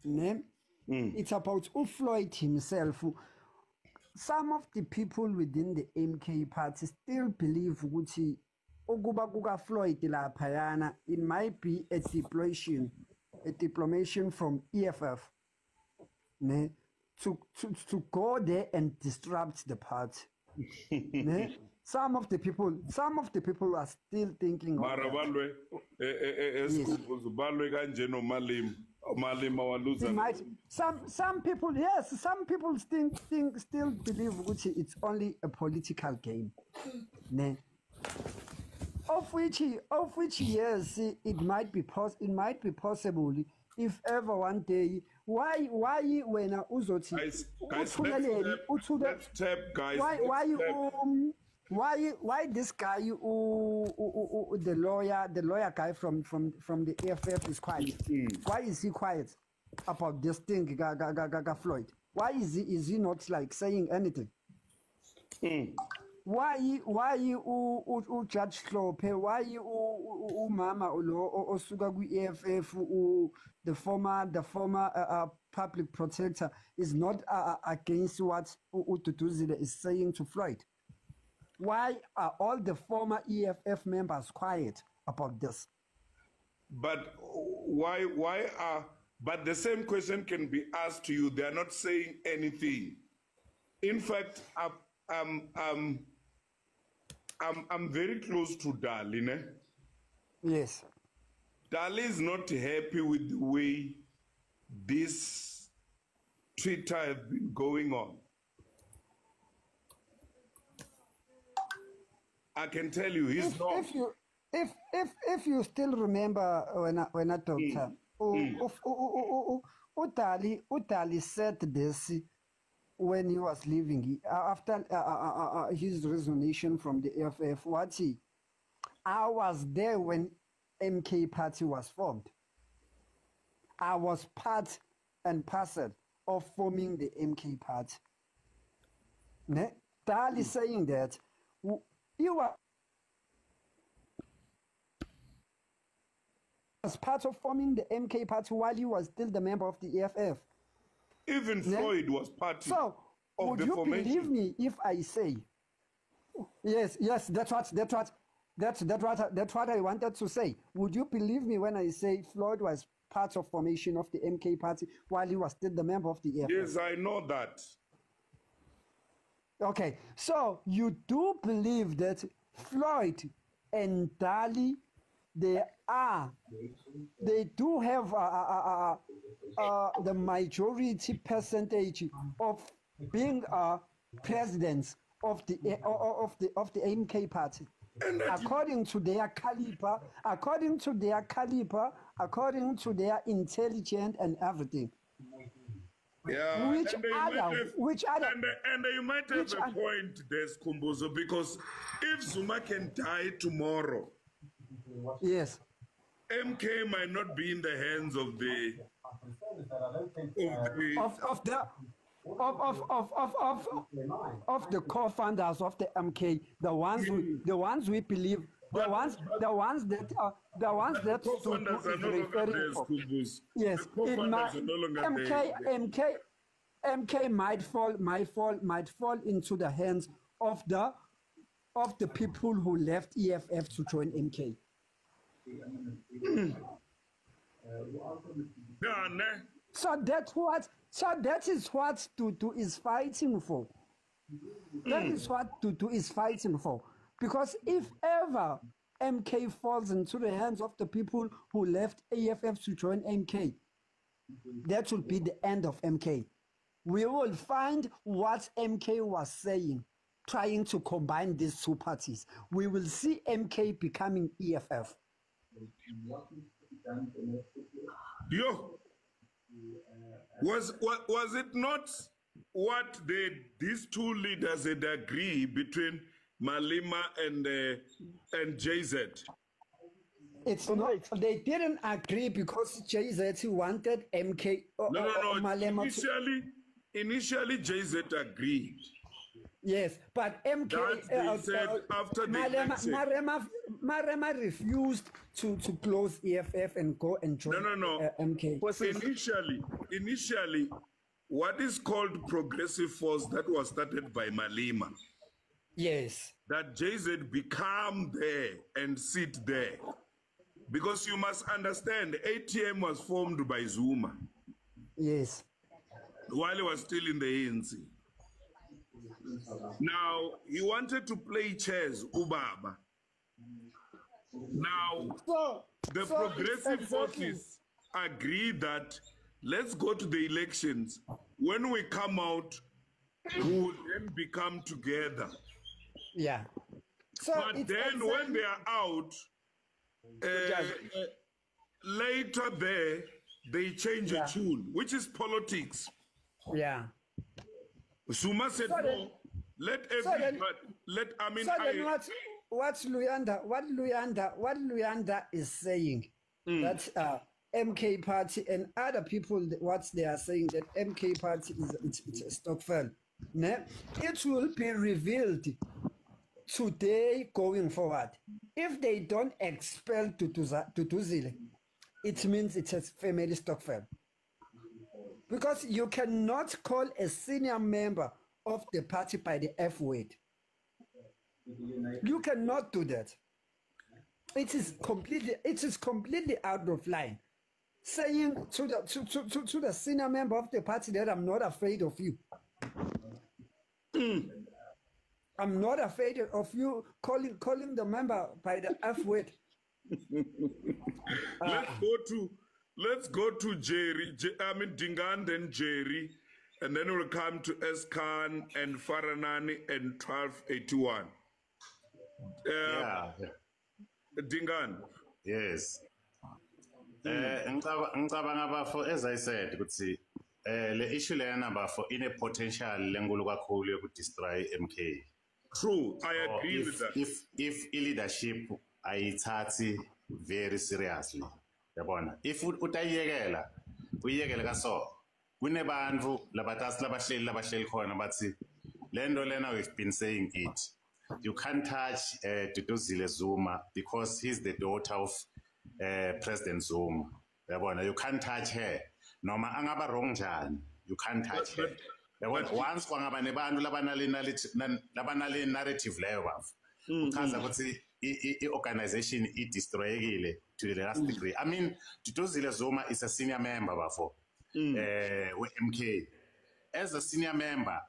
himself. It's about Floyd himself. Some of the people within the MK party still believe ukuthi ukuba kuka Floyd laphayana, it might be a deployment from EFF to go there and disrupt the party. Some of the people are still thinking of some people, yes, some people still believe it's only a political game. Of which yes, it might be possible if ever one day. Why when uzoti why this guy the lawyer guy from the EFF is quiet? Why is he quiet about this thing, Floyd? Why is he not like saying anything? Why Judge Slope? Why Mama Osuga EFF, the former public protector is not against what Duduzile is saying to Floyd? Why are all the former EFF members quiet about this? But why are? But the same question can be asked to you. They are not saying anything. In fact, I'm very close to Dali. Yes. Dali is not happy with the way this Twitter has been going on. I can tell you, he's not. If you still remember when I talked, Udali said this when he was leaving after his resignation from the EFF. I was there when MK party was formed. I was part and parcel of forming the MK party. Dali saying that you were as part of forming the MK party while you were still the member of the EFF. Even Floyd was part of the formation. So, would you believe me if I say, yes, that's what I wanted to say. Would you believe me when I say Floyd was part of formation of the MK party while he was still the member of the EFF? Yes, I know that. Okay, so you do believe that Floyd and Dali, they do have the majority percentage of being presidents of the MK party, according to their caliber, according to their intelligence and everything. Yeah, and you might have a point, Des Kumbuzo, because if Zuma can die tomorrow, yes, MK might not be in the hands of the co-founders of the MK, the ones we believe. The ones that co-founders are no longer there, Kumbus. Yes, MK might fall into the hands of the people who left EFF to join MK. So that is what Tutu is fighting for. That is what Tutu is fighting for. Because if ever MK falls into the hands of the people who left EFF to join MK, that will be the end of MK. We will find what MK was saying, trying to combine these two parties. We will see MK becoming EFF. Yo, was it not what these two leaders had agreed between Malema and JZ? It's not. They didn't agree because JZ wanted MK. No. Malema initially, JZ agreed. Yes, but MK That they said after the election. Marema refused to close EFF and go and join MK. Initially, what is called progressive force that was started by Malema. Yes. That JZ become there and sit there. Because you must understand, ATM was formed by Zuma. Yes. While he was still in the ANC. Now, he wanted to play chess, Ubaba. Now, the progressive forces agree that let's go to the elections. When we come out, we will then become together. Yeah. So but then when they are out, later there, they change a tune, which is politics. Yeah. Zuma said, no, let everybody, what Luyanda is saying, that MK party and other people, what they are saying, that MK party it's a Stokvel. It will be revealed today going forward. If they don't expel Duduzile, it means it's a family Stokvel. Because you cannot call a senior member of the party by the F word. You cannot do that. It is completely out of line. Saying to the senior member of the party that I'm not afraid of you. I'm not afraid of you calling the member by the F word. Let's go to Jerry. Dingan, then Jerry, and then we'll come to Eskan and Faranani and 1281. Dingan. Yes. As I said, the issue for in a potential to destroy MK. True, I agree with that. If leadership I take very seriously. If utayekela uyekela kaso kunebantu labahleli khona bathi lento lena we've been saying it. You can't touch Duduzile Zuma because he's the daughter of President Zuma. You can't touch her. Noma angaba wrong njani, you can't touch her. Once kwangaba nebantu labanale narrative leyo bafu. Uchaza ukuthi i-organization destroyekile to the last degree. I mean, Duduzile Zuma is a senior member bafo with MK. As a senior member,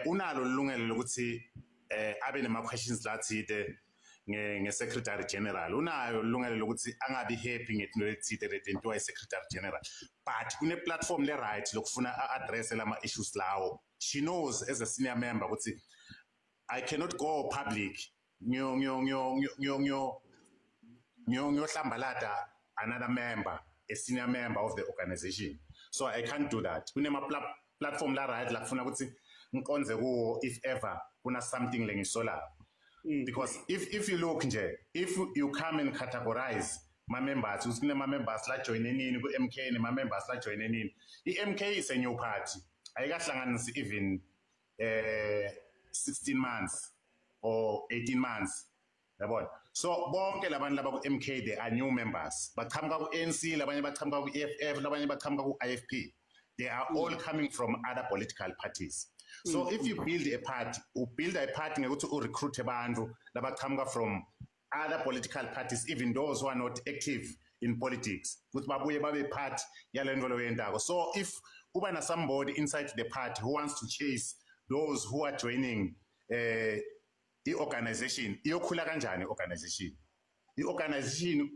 unalo lungelo lokuthi abe nema questions lathide nge-Secretary General. Unayo lungelo lokuthi angabi happy ngezinto ezithide letentiwa i-Secretary General. But kune platform le right lokufuna address lama issues lawo. She knows as a senior member ukuthi I cannot go public hlambalata another member, a senior member of the organization. So I can't do that. Kunema platform la right la kufuna ukuthi ngiqonze kuwo if ever kuna something lengisola. Because if you look nje, if you come and categorize my members, usine my members la join nini ku MK ne my members la join nini. MK is a new party. Ayikahlanganisi even 16 months or 18 months. So bonke labantu laba ku MK they are new members. Baqhamuka ku ANC, labanye baqhamuka ku EFF, labanye baqhamuka ku IFP. They are all coming from other political parties. So if you build a party ngekuthi u recruit abantu labaqhamuka from other political parties, even those who are not active in politics, ukuthi babuye babe part yalento lo yentako. So if kuba na somebody inside the party who wants to chase those who are joining the organization, iyokhula kanjani organization? The organization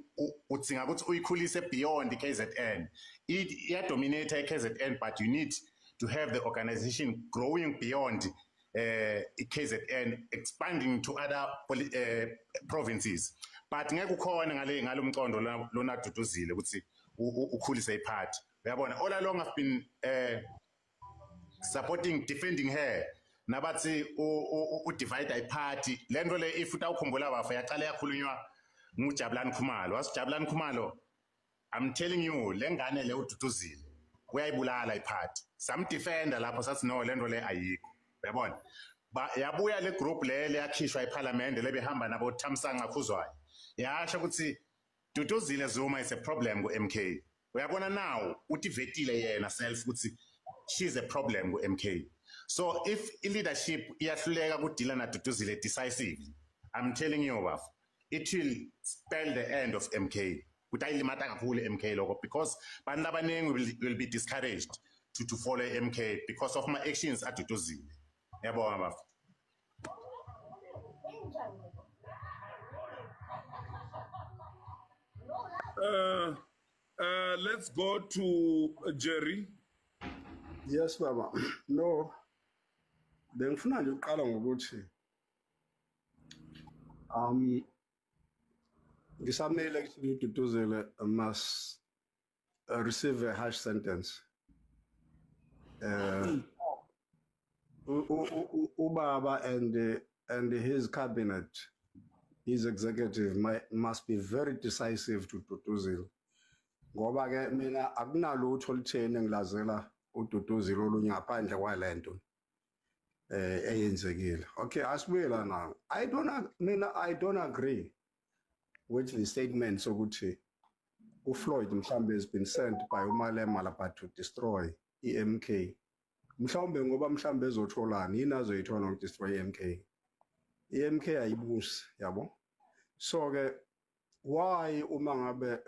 udzinga ukuthi uyikhulise beyond the KZN. It dominates KZN, but you need to have the organization growing beyond KZN, expanding to other provinces. But ngeke ukhona ngalo mqondo lona Duduzile ukuthi ukhulise iparty. Uyabona, all along I've been supporting, defending her. Nabathi divide iparty. Lento le if utawukhumbula bafa yaqala yakhulunywa nguJabulani Khumalo. Wasijabulani Khumalo, I'm telling you, lengane le uDuduzile uyayibulala iparty. Some defender lapho sathi no lento le ayikho. Uyabona? yabuya le group le yakhishwa eParliament lebehamba nabo Thamsanqa Khuzwayo yasho ukuthi Duduzile Zuma is a problem ku MK. Uyabona now uthi vetile yena self ukuthi she's a problem ku MK. So if leadership iyahluleka kudila na Duduzile decisively, I'm telling you bafo, it will spell the end of MK. Kutayilimata kakhulu MK lokho because bantu abaningi will be discouraged to follow MK because of my actions at Duduzile. Yabona bafo. Let's go to Jerry. Yes, Baba. No. Bengifuna nje uqala ngokuthi ngisamele ukuthi Duduzile must receive a harsh sentence. Ubaba and his cabinet, his executive must be very decisive to Duduzile. Ngoba ke mina akunalutho olutheni engilazela uDuduzile olunye ngaphandle kwalento eyenzekile. Okay, asibuyela now. I don't agree with the statement sokuthi uFloyd mhlambe has been sent by uMalema lapha to destroy iMK. Mhlawumbe ngoba mhlambe ezotholani yini azoyithola ukudestroy iMK. iMK ayibusi, yabo. So ke why uma ngabe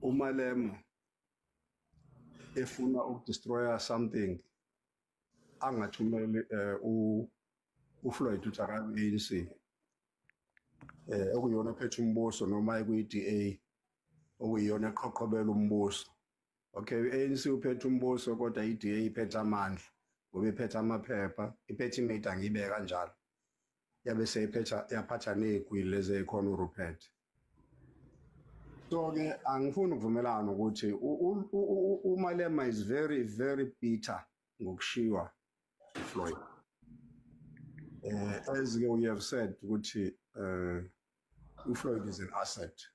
uMalema efuna ukudestroy something angathumeli uFloyd uthi akabe ANC okuyona phethe umbuso noma ekuyi-DA okuyona eqhoqhobela umbuso. Okay, ANC uphethe umbuso kodwa i-DA iphethe amandla ngoba iphethe amaphepha iphethe imate angibe kanjalo yabe seyiphetha yaphatha negwili lezi ekhona uRupert. So ke angifuni ukuvumelana ukuthi uMalema is very very bitter ngokushiwa Floyd. As you have said ukuthi uFloyd is an asset.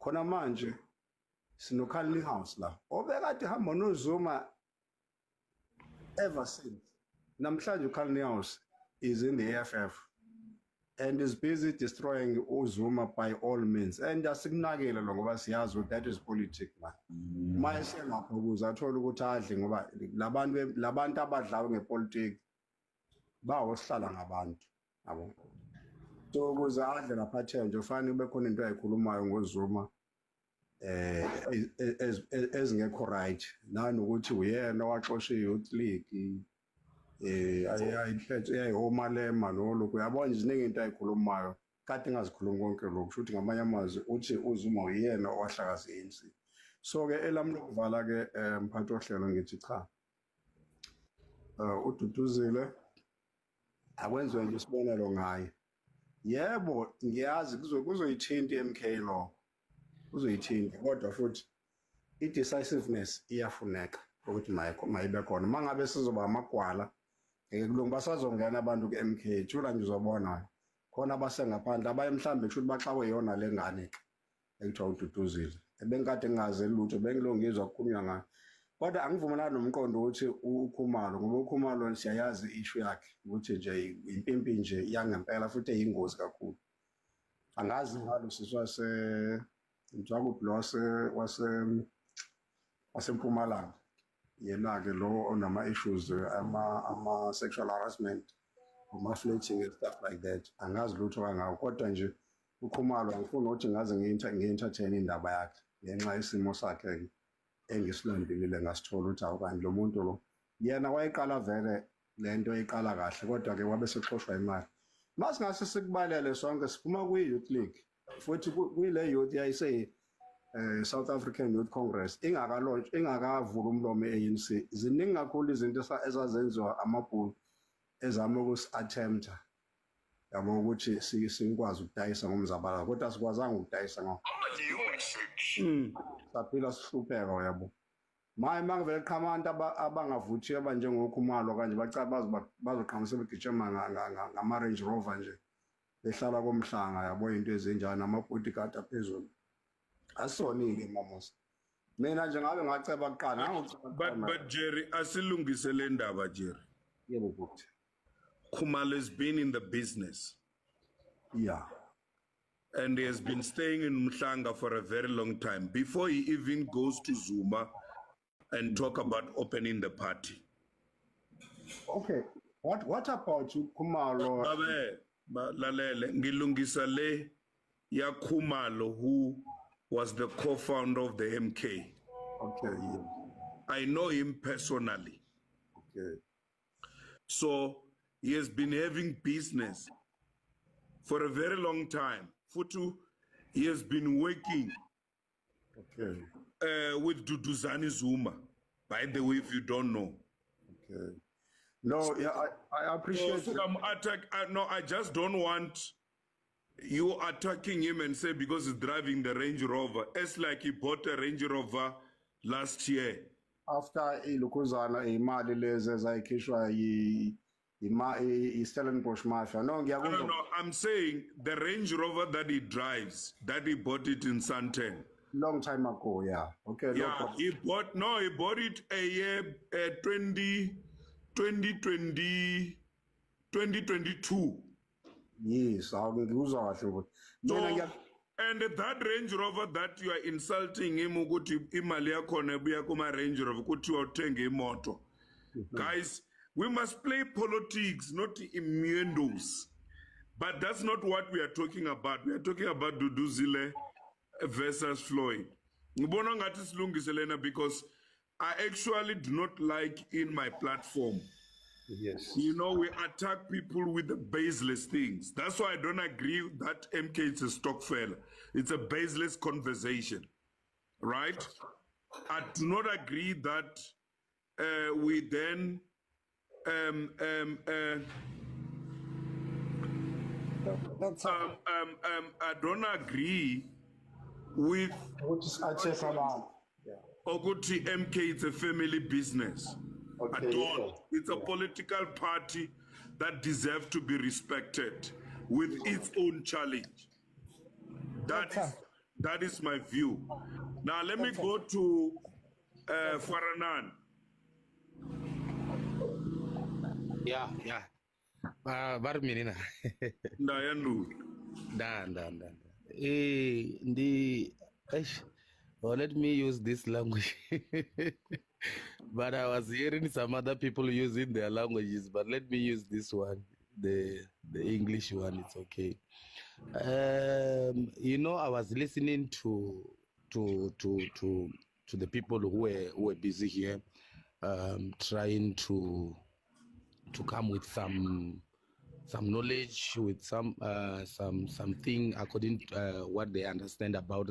Khona manje sinoKhalini House la obekade hamba noZuma ever since. Namhlanje uKhalini House is in the AFF and is busy destroying uZuma by all means. And asikunakele lo ngoba siyazi ukuthi that is politics man. Mayese lapho ukuze athola ukuthi adle ngoba labantu abadlayo ngepolitics bawo sihlala ngabantu yabo. So ukuze adle lapha nje ufanele kube khona into ayikhulumayo ngoZuma ezingekho right nanokuthi uyena waxosha iYouth League ayiphethe uMalema nolokhu yabona nje iningi into ayikhulumayo kade engazikhulumi konke lokho futhi ngamanye amazwi uthi uZuma uyena owahlakaza ANC. So ke elami lokuvala ke mphathi ohlelo ngithi cha uDuduzile akwenziwe nje isibonelo ngaye. Yebo ngiyazi kuzoyithinta iMK lo uzoyithinta kodwa futhi i-decisiveness iyafuneka ukuthi mayibe khona. Mangabe sizoba amagwala kulungu basazongena abantu ku-MK thula nje uzobona khona abasengaphandle abaye mhlambe kusho ukuthi baxawe yona le ngane ke ekuthiwa uDuduzile. Ebengikade ngingazeli lutho bengilongizwa ukukhulunywa ngayo kodwa angivumelani nomqondo ukuthi uKhumalo ngoba uKhumalo siyayazi issue yakhe ukuthi nje impimpi nje yangempela futhi eyingozi kakhulu. Angazi ngalo siswase njengokuphi lo waseMpumalanga yena ke lo onama issues ama sexual harassment uma flirting and stuff like that. Angazi lutho kangako kodwa nje uKhumalo angifuni ukuthi ngaze ngi-entertain indaba yakhe ngenxa yesimo sakhe engisilandile ngasithola ukuthi awubani lo muntu lo yena wayeqala vele lento eyiqala kahle kodwa ke wabe sexoshwa imali. Masingase sikubalele sonke siphuma kwi-Youth League futhi kuyile youth yayise South African Youth Congress ingakavula umlomo e-ANC. Ziningi kakhulu izinto ezazenziwa amabhulu ezama ukusi-attempta yabo ukuthi sikwazi ukudayisa ngomzabalazo kodwa sikwazanga ukudayisa ngakho. Saphila sihlupheka yabo. Maye mangivele qhamuka abantu abangavuthiwe abanjengoKhumalo kanje bacaba bazoqhamuka begijima ngama-Range Rover nje behlala komhlanga yabo into ezinjani nama-bodyguard aphezulu. Asoni-ke mamosi. Mina nje ngabe ngaceba kuqala but Jerry asilungise le ndaba Jerry. Yebo bhuti. Khumalo has been in the business. Yeah. And he has been staying in Mhlanga for a very long time, before he even goes to Zuma and talk about opening the party. Okay. What about you, Khumalo? Lalele, ngilungisa le ya Khumalo, who was the co-founder of the MK. Okay, yeah. I know him personally. Okay. So he has been having business for a very long time. Futu, he has been working with Duduzile Zuma, by the way, if you don't know. Okay. No, yeah, I appreciate so I just don't want you attacking him and say because he's driving the Range Rover. It's like he bought a Range Rover last year. After ilukuzana imali lezi ezayikhishwa Stellenbosch Mafia. No, I'm saying the Range Rover that he drives, that he bought it in Santen. Long time ago, yeah. Okay. Yeah, no, he bought it a year 2022. Yes, and that Range Rover that you are insulting him, Range Rover, guys, we must play politics, not innuendos. But that's not what we are talking about. We are talking about Duduzile versus Floyd. Because I actually do not like in my platform. Yes. You know, we attack people with the baseless things. That's why I don't agree that MK is a stock fella. It's a baseless conversation, right? I do not agree that we then I don't agree with Oguti MK. It's a family business. Okay. At all. It's a political party that deserves to be respected with its own challenge. That is my view. Now let me go to Faranan. Yeah. Barminina. Dayandu. Dan. Well, let me use this language. But I was hearing some other people using their languages, but let me use this one, the English one. It's okay. You know, I was listening to the people who were busy here, trying to come with some knowledge, with something according to what they understand about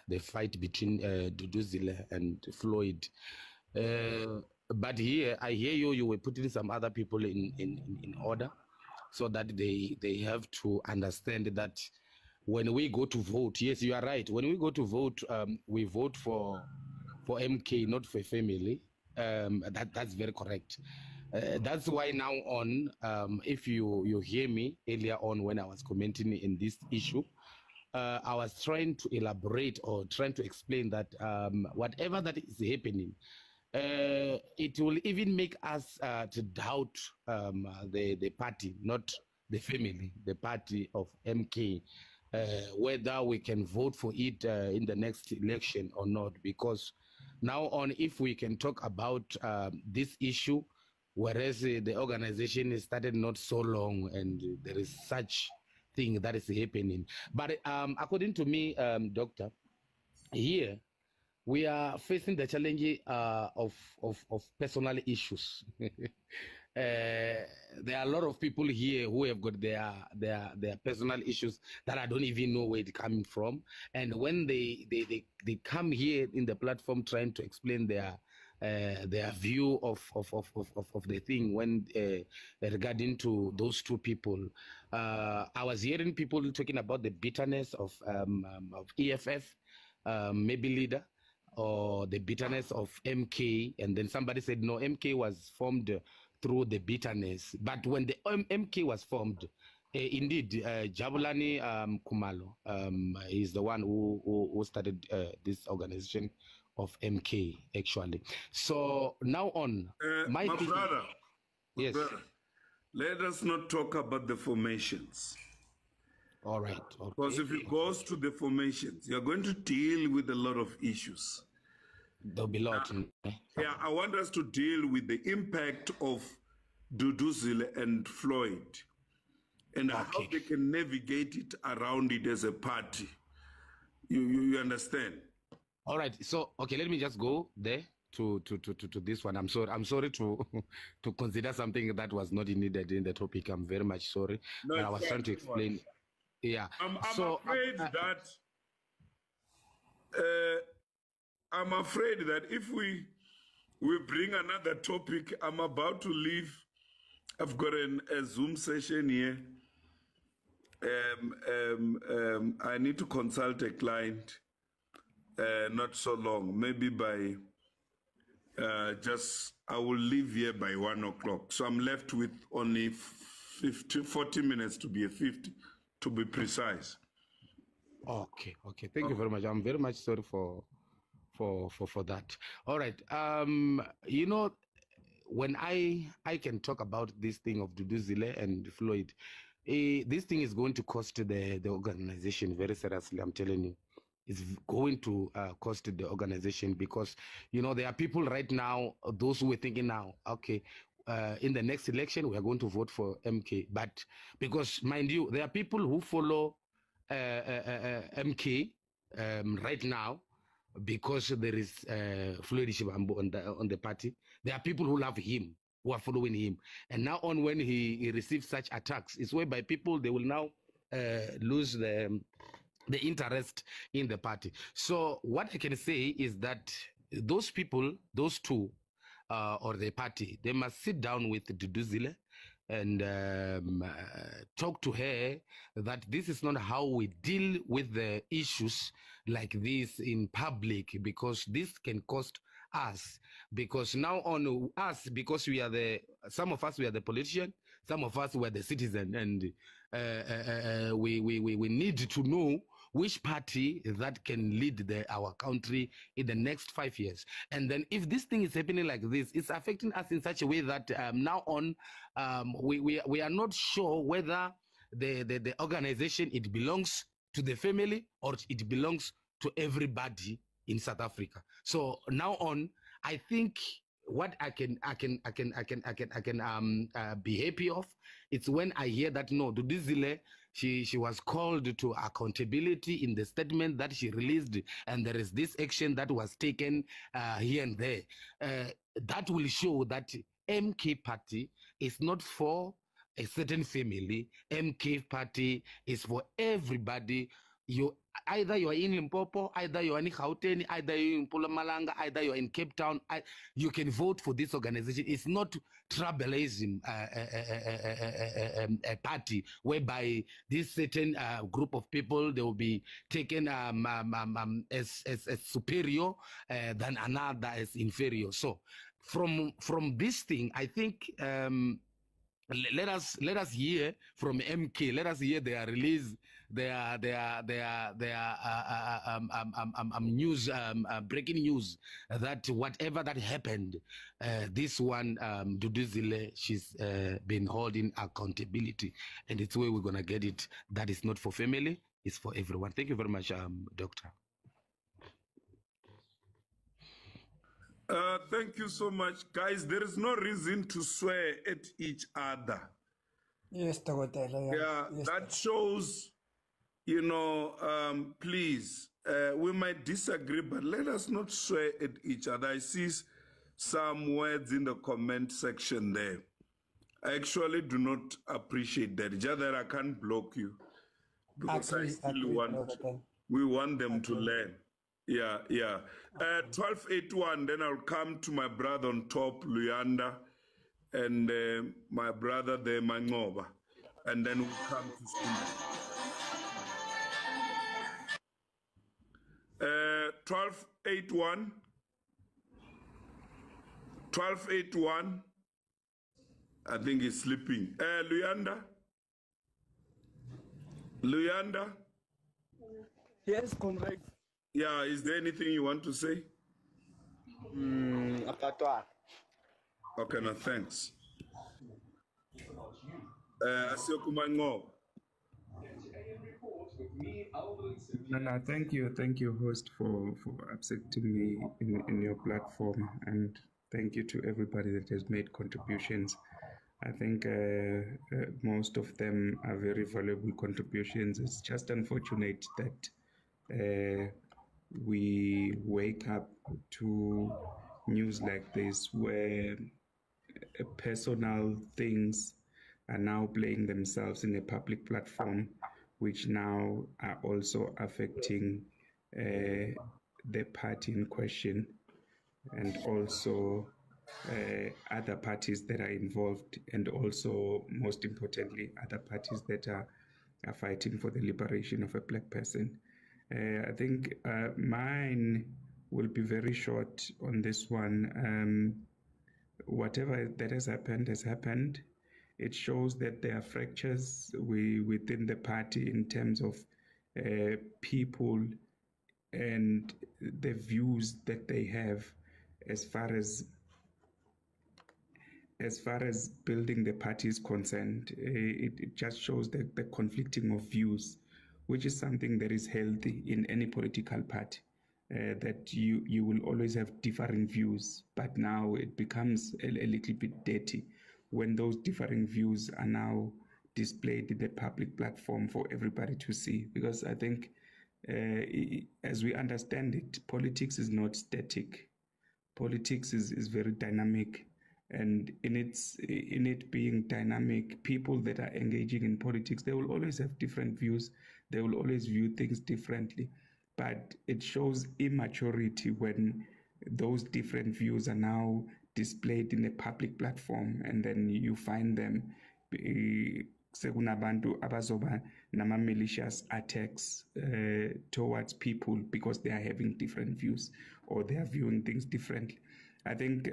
the fight between Duduzile and Floyd. But here, I hear you were putting some other people in order so that they have to understand that when we go to vote, yes, you are right. When we go to vote, we vote for MK, not for family. That's very correct. That's why now on, if you hear me earlier on when I was commenting in this issue, I was trying to elaborate or trying to explain that whatever that is happening, it will even make us to doubt the party, not the family, the party of MK, whether we can vote for it in the next election or not. Because now on, if we can talk about this issue, whereas the organization started not so long and there is such thing that is happening. But according to me, Doctor, here we are facing the challenge of personal issues. There are a lot of people here who have got their personal issues that I don't even know where it's coming from. And when they come here in the platform trying to explain their view of the thing when regarding to those two people. I was hearing people talking about the bitterness of EFF, maybe leader, or the bitterness of MK, and then somebody said no, MK was formed through the bitterness. But when the MK was formed, indeed, Jabulani Khumalo is the one who started this organization of MK, actually. So now on, my brother, Yes. Brother, let us not talk about the formations. All right. Okay. Because if it goes to the formations, you're going to deal with a lot of issues. There'll be a lot. Yeah, I want us to deal with the impact of Duduzile and Floyd and how they can navigate it around it as a party. You understand? All right. So, okay, let me just go there to this one. I'm sorry to to consider something that was not needed in the topic. I'm very much sorry. No, but I was trying to explain. Yeah. I'm afraid that if we bring another topic, I'm about to leave. I've got a Zoom session here. I need to consult a client. Not so long, maybe by I will leave here by 1 o'clock. So I'm left with only 40 minutes to be 50, to be precise. Okay. Thank you very much. I'm very much sorry for that. All right. You know, when I can talk about this thing of Duduzile and Floyd, this thing is going to cost the organization very seriously. I'm telling you, it's going to cost the organization because, you know, there are people right now, those who are thinking now, okay, in the next election, we are going to vote for MK. But because, mind you, there are people who follow MK right now because there is Floyd Shivambu on the party. There are people who love him, who are following him. And now on, when he receives such attacks, it's whereby people, they will now lose the interest in the party. So what I can say is that those people, those two, or the party, they must sit down with Duduzile and talk to her that this is not how we deal with the issues like this in public, because this can cost us. Because now on us, because we are some of us, we are the politician, some of us were the citizen, and we need to know which party that can lead our country in the next 5 years. And then if this thing is happening like this, it's affecting us in such a way that now on, we are not sure whether the organization, it belongs to the family or it belongs to everybody in South Africa. So now on, I think what I can be happy of, it's when I hear that no, Duduzile, she was called to accountability in the statement that she released, and there is this action that was taken here and there. That will show that MK party is not for a certain family. MK party is for everybody. Either you are in Limpopo, either you are in Gauteng, either you are in Mpumalanga, either you are in Cape Town, you can vote for this organization. It's not tribalism, a party whereby this certain group of people, they will be taken as superior than another as inferior. So from this thing, I think let us hear from MK. Let us hear their release, their news, breaking news that whatever that happened, this one Duduzile, she's been holding accountability, and it's where we're gonna get it. That is not for family; it's for everyone. Thank you very much, Doctor. Thank you so much, guys. There is no reason to swear at each other. Yes, Doctor. Yeah, yes, that shows, you know, please, we might disagree, but let us not swear at each other. I see some words in the comment section there. I actually do not appreciate that. Just that I can't block you because we want them to learn. Yeah. 1281, then I'll come to my brother on top, Luyanda, and my brother there, Ngemuva, and then we'll come to Steve. 1281. 1281. I think he's sleeping. Luyanda? Yes, comrade. Yeah, is there anything you want to say? Okay, no, thanks. Asiyokumanqoba. No, thank you, host, for accepting me in your platform, and thank you to everybody that has made contributions. I think most of them are very valuable contributions. It's just unfortunate that we wake up to news like this where personal things are now playing themselves in a public platform, which now are also affecting the party in question, and also other parties that are involved, and also, most importantly, other parties that are fighting for the liberation of a black person. I think mine will be very short on this one. Whatever that has happened. It shows that there are fractures within the party in terms of people and the views that they have as far as building the party is concerned. It just shows the conflicting of views, which is something that is healthy in any political party. That you will always have differing views, but now it becomes a little bit dirty when those differing views are now displayed in the public platform for everybody to see. Because I think, as we understand it, politics is not static. Politics is very dynamic, and in it being dynamic, people that are engaging in politics, they will always have different views. They will always view things differently. But it shows immaturity when those different views are now displayed in a public platform, and then you find them sekunabantu abazoba nama-malicious attacks towards people because they are having different views or they are viewing things differently. I think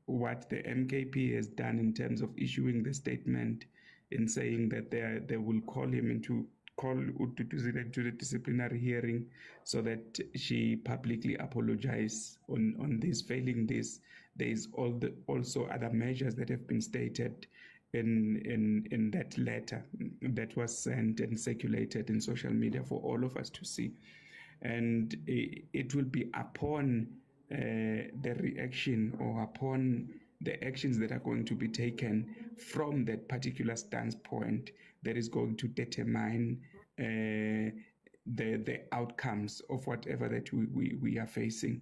what the MKP has done in terms of issuing the statement in saying that they will call Duduzile to the disciplinary hearing so that she publicly apologize on this. Failing this, there is also other measures that have been stated in that letter that was sent and circulated in social media for all of us to see. And it will be upon the reaction or upon the actions that are going to be taken from that particular standpoint that is going to determine the outcomes of whatever that we are facing.